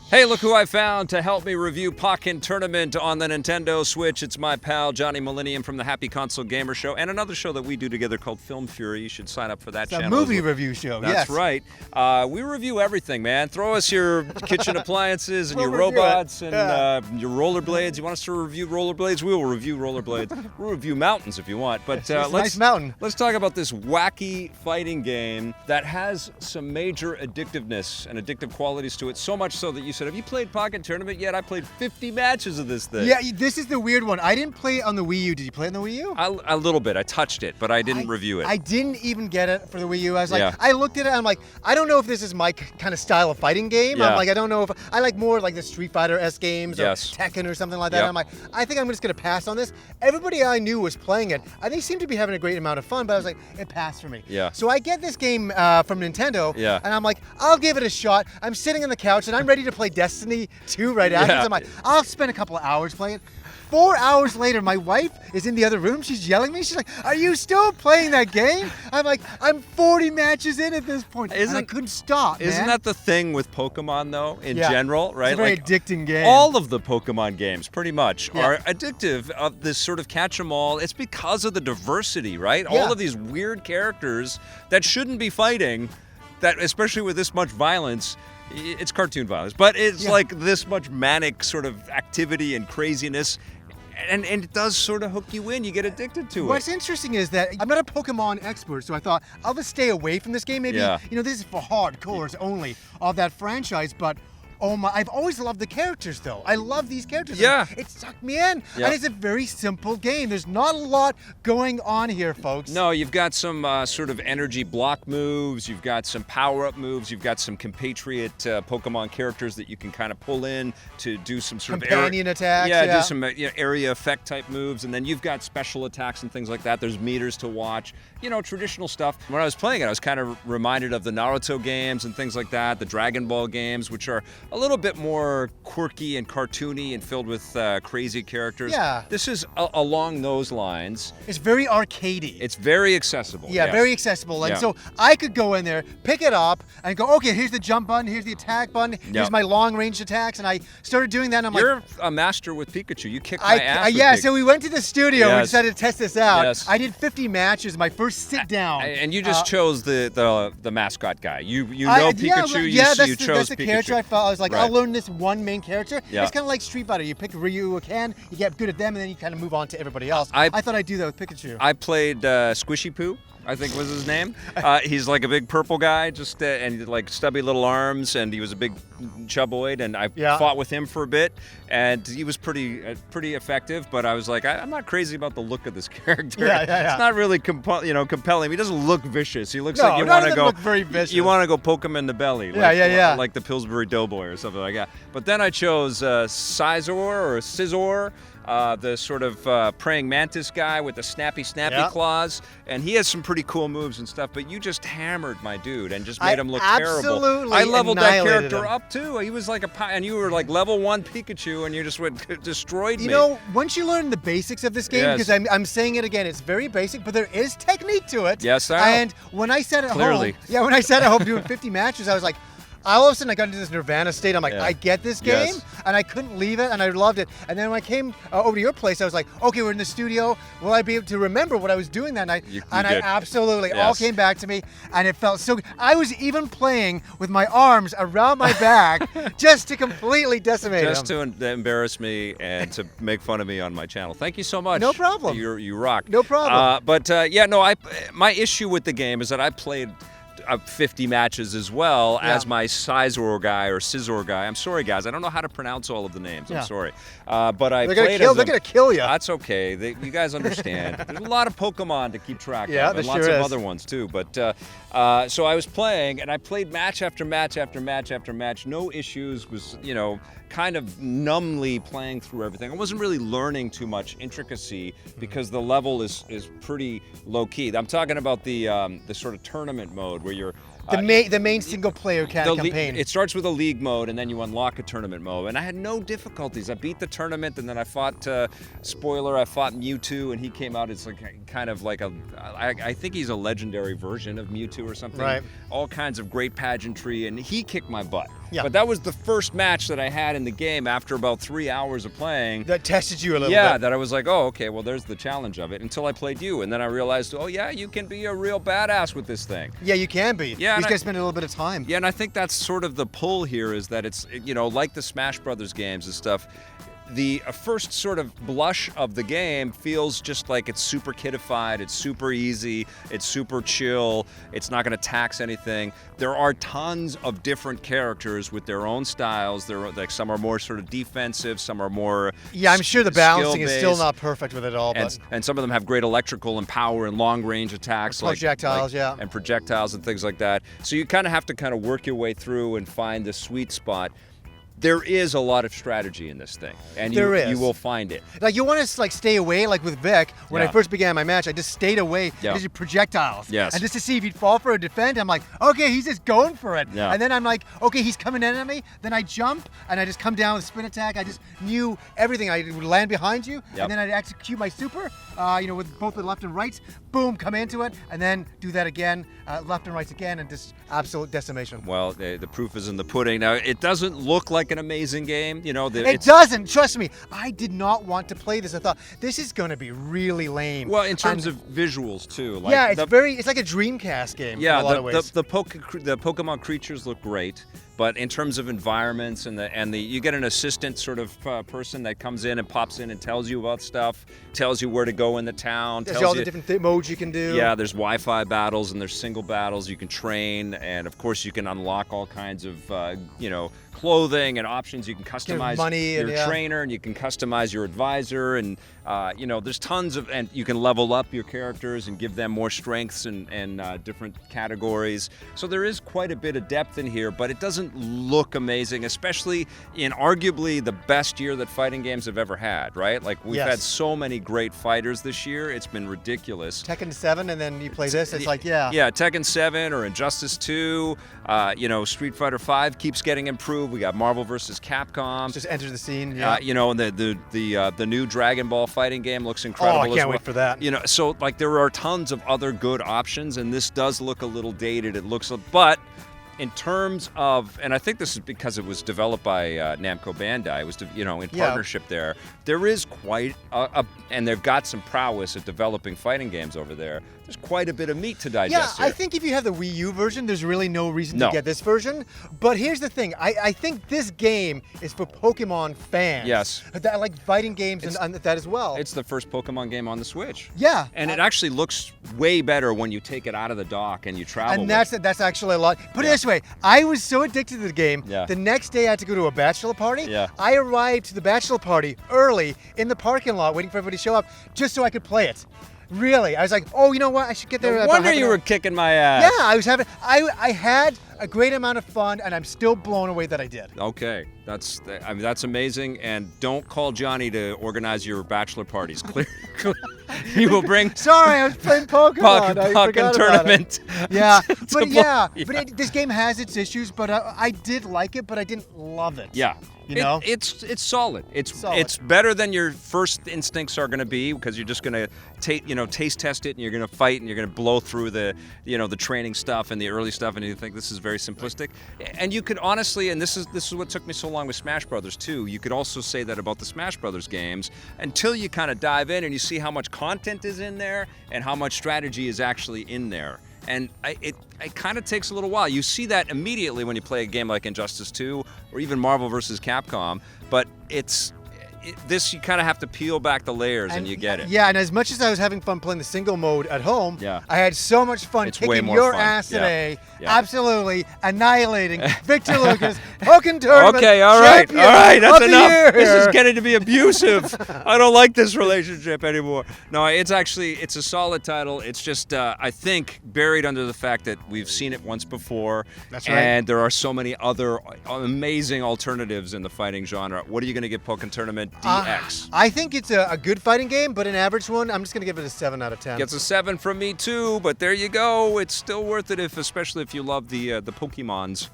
Hey, look who I found to help me review Pokkén Tournament on the Nintendo Switch. It's my pal, Johnny Millennium from the Happy Console Gamer Show, and another show that we do together called Film Fury. You should sign up for that channel. It's a movie review show, That's right. We review everything, man. Throw us your kitchen appliances and your robots and your rollerblades. You want us to review rollerblades? We will review rollerblades. We'll review mountains if you want. But nice mountain. Let's talk about this wacky fighting game that has some major addictiveness and addictive qualities to it, so much so that you said, have you played Pokkén Tournament yet? I played 50 matches of this thing. Yeah, this is the weird one. I didn't play it on the Wii U. Did you play it on the Wii U? A little bit. I touched it, but I didn't review it. I didn't even get it for the Wii U. I was like, I looked at it, and I'm like, I don't know if this is my kind of style of fighting game. Yeah. I'm like, I don't know if I like more like the Street Fighter-esque games or Tekken or something like that. Yep. I'm like, I think I'm just going to pass on this. Everybody I knew was playing it, and they seemed to be having a great amount of fun, but I was like, it passed for me. Yeah. So I get this game from Nintendo, and I'm like, I'll give it a shot. I'm sitting on the couch, and I'm ready to play Destiny 2 right after. So I'm like, I'll spend a couple of hours playing it. 4 hours later, my wife is in the other room. She's yelling at me. She's like, are you still playing that game? I'm like, I'm 40 matches in at this point. And I couldn't stop, Isn't that the thing with Pokemon, though, in general, right? It's a very addicting game. All of the Pokemon games, pretty much, are addictive of this sort of catch-em-all. It's because of the diversity, right? All of these weird characters that shouldn't be fighting, that especially with this much violence. It's cartoon violence, but it's like this much manic sort of activity and craziness. And it does sort of hook you in. You get addicted to it. What's interesting is that I'm not a Pokemon expert, so I thought I'll just stay away from this game. Maybe, this is for hardcores only of that franchise, but oh my, I've always loved the characters though. I love these characters. Yeah. It sucked me in. And it's a very simple game. There's not a lot going on here, folks. No, you've got some sort of energy block moves. You've got some power-up moves. You've got some compatriot Pokemon characters that you can kind of pull in to do some sort companion attacks. Yeah, do some area effect type moves. And then you've got special attacks and things like that. There's meters to watch. You know, traditional stuff. When I was playing it, I was kind of reminded of the Naruto games and things like that, the Dragon Ball games, which are a little bit more quirky and cartoony and filled with crazy characters. Yeah. This is along those lines. It's very arcadey. It's very accessible. Yeah, very accessible. And so I could go in there, pick it up, and go, okay, here's the jump button, here's the attack button, here's my long-range attacks, and I started doing that, and I'm like... You're a master with Pikachu. You kicked my ass with Yeah, Pikachu. So we went to the studio and decided to test this out. Yes. I did 50 matches, my first sit-down. And you just chose the mascot guy. You know Pikachu, you chose Pikachu. That's the character I felt. I was like, I'll learn this one main character. Yeah. It's kind of like Street Fighter. You pick Ryu or Ken, you get good at them, and then you kind of move on to everybody else. I thought I'd do that with Pikachu. I played Squishy Poo, I think was his name. He's like a big purple guy, just and like stubby little arms, and he was a big chubboid, and I fought with him for a bit, and he was pretty effective. But I was like, I'm not crazy about the look of this character. It's not really compelling. He doesn't look vicious. He looks like you want to go look very vicious. You want to go poke him in the belly. Like the Pillsbury Doughboy or something like that. But then I chose Scizor, the sort of praying mantis guy with the snappy claws, and he has some pretty cool moves and stuff, but you just hammered my dude and just made him look terrible. I leveled that character up too. He was like and you were like level 1 Pikachu, and you just destroyed me. You know, once you learn the basics of this game, because I'm saying it again, it's very basic, but there is technique to it. Yes, I know. And when I sat at home doing 50 matches, I was like, all of a sudden I got into this Nirvana state. I'm like, I get this game, and I couldn't leave it, and I loved it. And then when I came over to your place, I was like, okay, we're in the studio. Will I be able to remember what I was doing that night? I absolutely, all came back to me, and it felt so good. I was even playing with my arms around my back just to completely decimate him. Just to embarrass me and to make fun of me on my channel. Thank you so much. No problem. You rock. No problem. My issue with the game is that I played 50 matches as well as my Scizor guy or Scizor guy. I'm sorry, guys. I don't know how to pronounce all of the names. I'm sorry. But I played as them. They're going to kill you. That's okay. You guys understand. There's a lot of Pokemon to keep track of. And there lots of other ones, too. But so I was playing, and I played match after match after match after match. No issues. Was, kind of numbly playing through everything. I wasn't really learning too much intricacy because the level is pretty low-key. I'm talking about the sort of tournament mode where you're... The main single-player campaign. It starts with a league mode, and then you unlock a tournament mode. And I had no difficulties. I beat the tournament, and then I fought, spoiler, I fought Mewtwo, and he came out as like kind of like I think he's a legendary version of Mewtwo or something. Right. All kinds of great pageantry, and he kicked my butt. Yeah. But that was the first match that I had in the game after about 3 hours of playing. That tested you a little bit. Yeah, that I was like, oh, okay, well, there's the challenge of it, until I played you. And then I realized, oh, yeah, you can be a real badass with this thing. Yeah, you can be. Yeah, you just got to spend a little bit of time. Yeah, and I think that's sort of the pull here, is that it's, like the Smash Brothers games and stuff, the first sort of blush of the game feels just like it's super kidified, it's super easy, it's super chill, it's not going to tax anything. There are tons of different characters with their own styles. They're like, some are more sort of defensive, some are more Yeah, I'm sure the balancing is still skill-based, not perfect with it all. and some of them have great electrical and power and long range attacks, projectiles, and projectiles and things like that. So you kind of have to work your way through and find the sweet spot. There is a lot of strategy in this thing, and you will find it. Like, you want to stay away, like with Vic. When I first began my match, I just stayed away because of projectiles. Yes. And just to see if he'd fall for a defend, I'm like, okay, he's just going for it. Yeah. And then I'm like, okay, he's coming in at me. Then I jump and I just come down with spin attack. I just knew everything. I would land behind you, and then I'd execute my super, with both the left and rights. Boom, come into it, and then do that again, left and rights again, and just absolute decimation. Well, the proof is in the pudding. Now, it doesn't look like an amazing game. It doesn't. Trust me. I did not want to play this. I thought, this is going to be really lame. Well, in terms of visuals, too. Like yeah, it's like a Dreamcast game in a lot of ways. The Pokemon creatures look great. But in terms of environments and you get an assistant sort of person that comes in and pops in and tells you about stuff, tells you where to go in the town. There's all the different modes you can do. Yeah, there's Wi-Fi battles and there's single battles. You can train, and of course you can unlock all kinds of clothing and options. You can customize your trainer, and you can customize your advisor, and there's tons of, and you can level up your characters and give them more strengths and different categories. So there is quite a bit of depth in here, but it doesn't look amazing, especially in arguably the best year that fighting games have ever had, right? Like, we've had so many great fighters this year. It's been ridiculous. Tekken 7, and then you play this, it's like, Yeah, Tekken 7 or Injustice 2, Street Fighter 5 keeps getting improved. We got Marvel vs. Capcom. Just enter the scene, and the new Dragon Ball fighting game looks incredible. Oh, I can't wait for that. So like, there are tons of other good options, and this does look a little dated. but in terms of, and I think this is because it was developed by Namco Bandai, it was in partnership there. There is quite and they've got some prowess at developing fighting games over there. There's quite a bit of meat to digest. Yeah, here. I think if you have the Wii U version, there's really no reason to get this version. But here's the thing: I think this game is for Pokemon fans. Yes. That like fighting games and that as well. It's the first Pokemon game on the Switch. Yeah. And it actually looks way better when you take it out of the dock and you travel. And that's actually a lot. Put it this way: I was so addicted to the game. Yeah. The next day, I had to go to a bachelor party. Yeah. I arrived to the bachelor party early in the parking lot, waiting for everybody to show up, just so I could play it. Really, I was like, oh, you know what? I should get there. No wonder you were kicking my ass. Yeah, I had a great amount of fun, and I'm still blown away that I did. Okay, that's amazing. And don't call Johnny to organize your bachelor parties. Clear. You will bring. Sorry, I was playing Pokemon. Pokkén Tournament. Yeah, but this game has its issues. But I did like it, but I didn't love it. Yeah. It's solid. It's better than your first instincts are going to be, because you're just going to taste test it, and you're going to fight, and you're going to blow through the training stuff and the early stuff, and you think this is very simplistic. And you could honestly, and this is what took me so long with Smash Brothers too. You could also say that about the Smash Brothers games until you kind of dive in and you see how much content is in there and how much strategy is actually in there. And it kind of takes a little while. You see that immediately when you play a game like Injustice 2 or even Marvel vs. Capcom, but this you kind of have to peel back the layers and you get it. Yeah, and as much as I was having fun playing the single mode at home, I had so much fun kicking your ass today, absolutely annihilating Victor Lucas, Pokkén Tournament. Okay, all right, that's enough. This is getting to be abusive. I don't like this relationship anymore. No, it's a solid title. It's just, I think, buried under the fact that we've seen it once before. That's right. And there are so many other amazing alternatives in the fighting genre. What are you going to give Pokkén Tournament DX? I think it's a good fighting game, but an average one. I'm just going to give it a 7 out of 10. Gets a 7 from me too, but there you go. It's still worth it, especially if you love the Pokemons.